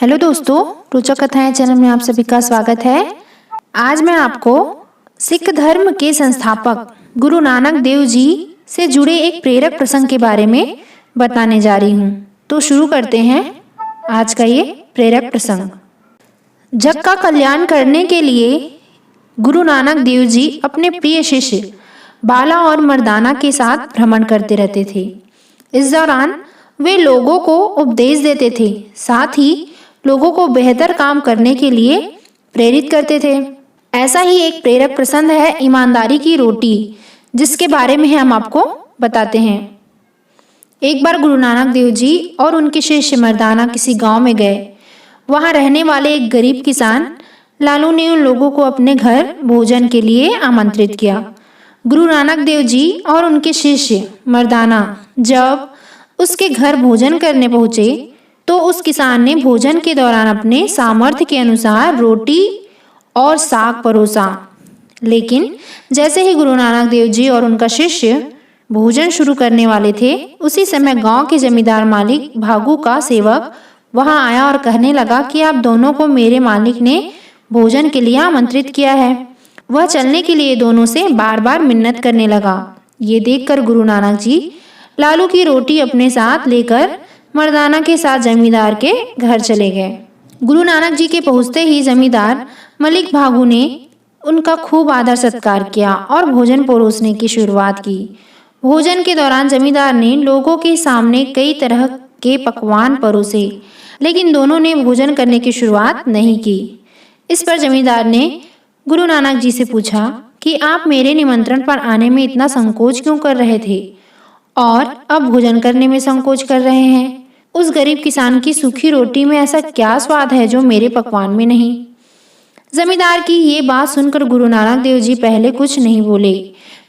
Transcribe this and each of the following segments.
Hello दोस्तों, रोचक कथाएं चैनल में आप सभी का स्वागत है। आज मैं आपको सिख धर्म के संस्थापक गुरु नानक देव जी से जुड़े एक प्रेरक प्रसंग के बारे में बताने जा रही हूँ। तो शुरू करते हैं आज का ये प्रेरक प्रसंग। जग का कल्याण करने के लिए गुरु नानक देव जी अपने प्रिय शिष्य बाला और मर्दाना के साथ भ्रमण करते रहते थे। इस दौरान वे लोगों को उपदेश देते थे, साथ ही लोगों को बेहतर काम करने के लिए प्रेरित करते थे। ऐसा ही एक प्रेरक प्रसंग है ईमानदारी की रोटी, जिसके बारे में हम आपको बताते हैं। एक बार गुरु नानक देव जी और उनके शिष्य मर्दाना किसी गांव में गए। वहां रहने वाले एक गरीब किसान लालू ने उन लोगों को अपने घर भोजन के लिए आमंत्रित किया। गुरु नानक देव जी और उनके शिष्य मर्दाना जब उसके घर भोजन करने पहुंचे तो उस किसान ने भोजन के दौरान अपने सामर्थ्य के अनुसार रोटी और साग परोसा। लेकिन जैसे ही गुरु नानक देव जी और उनका शिष्य भोजन शुरू करने वाले थे, उसी समय गांव के जमींदार मालिक भागू का सेवक वहां आया और कहने लगा कि आप दोनों को मेरे मालिक ने भोजन के लिए आमंत्रित किया है। वह चलने के लिए दोनों से बार बार मिन्नत करने लगा। ये देखकर गुरु नानक जी लालू की रोटी अपने साथ लेकर मर्दाना के साथ जमींदार के घर चले गए। गुरु नानक जी के पहुंचते ही जमींदार मलिक भागू ने उनका खूब आदर सत्कार किया और भोजन परोसने की शुरुआत की। भोजन के दौरान जमींदार ने लोगों के सामने कई तरह के पकवान परोसे, लेकिन दोनों ने भोजन करने की शुरुआत नहीं की। इस पर जमींदार ने गुरु नानक जी से पूछा कि आप मेरे निमंत्रण पर आने में इतना संकोच क्यों कर रहे थे और अब भोजन करने में संकोच कर रहे हैं। उस गरीब किसान की सूखी रोटी में ऐसा क्या स्वाद है जो मेरे पकवान में नहीं। जमींदार की ये बात सुनकर गुरु नानक देव जी पहले कुछ नहीं बोले।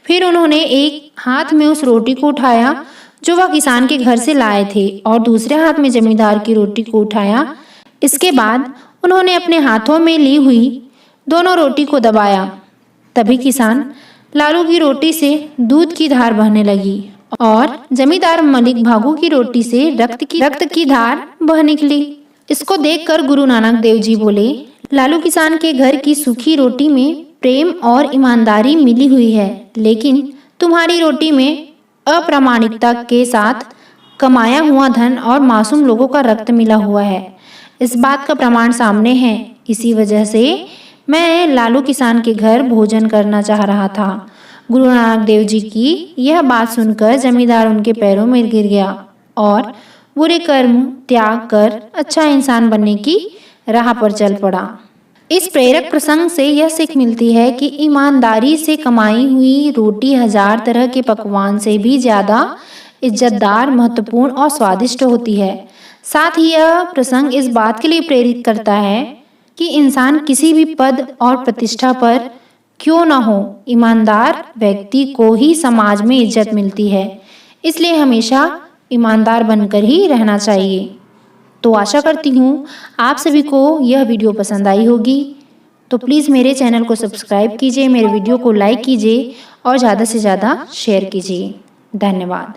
फिर उन्होंने एक हाथ में उस रोटी को उठाया जो वह किसान के घर से लाए थे और दूसरे हाथ में जमींदार की रोटी को उठाया। इसके बाद उन्होंने अपने हाथों में ली हुई दोनों रोटी को दबाया। तभी किसान लालू की रोटी से दूध की धार बहने लगी और जमींदार मलिक भागू की रोटी से रक्त की धार बह निकली। इसको देखकर गुरु नानक देव जी बोले, लालू किसान के घर की सूखी रोटी में प्रेम और ईमानदारी मिली हुई है, लेकिन तुम्हारी रोटी में अप्रामाणिकता के साथ कमाया हुआ धन और मासूम लोगों का रक्त मिला हुआ है। इस बात का प्रमाण सामने है। इसी वजह से मैं लालू किसान के घर भोजन करना चाह रहा था। गुरु नानक देव जी की यह बात सुनकर जमींदार उनके पैरों में गिर गया और बुरे कर्म त्याग कर अच्छा इंसान बनने की राह पर चल पड़ा। इस प्रेरक प्रसंग से यह सीख मिलती है कि ईमानदारी से कमाई हुई रोटी 1000 तरह के पकवान से भी ज्यादा इज्जतदार, महत्वपूर्ण और स्वादिष्ट होती है। साथ ही यह प्रसंग इस बात के लिए प्रेरित करता है कि इंसान किसी भी पद और प्रतिष्ठा पर क्यों ना हो, ईमानदार व्यक्ति को ही समाज में इज्जत मिलती है। इसलिए हमेशा ईमानदार बनकर ही रहना चाहिए। तो आशा करती हूँ आप सभी को यह वीडियो पसंद आई होगी। तो प्लीज़ मेरे चैनल को सब्सक्राइब कीजिए, मेरे वीडियो को लाइक कीजिए और ज़्यादा से ज़्यादा शेयर कीजिए। धन्यवाद।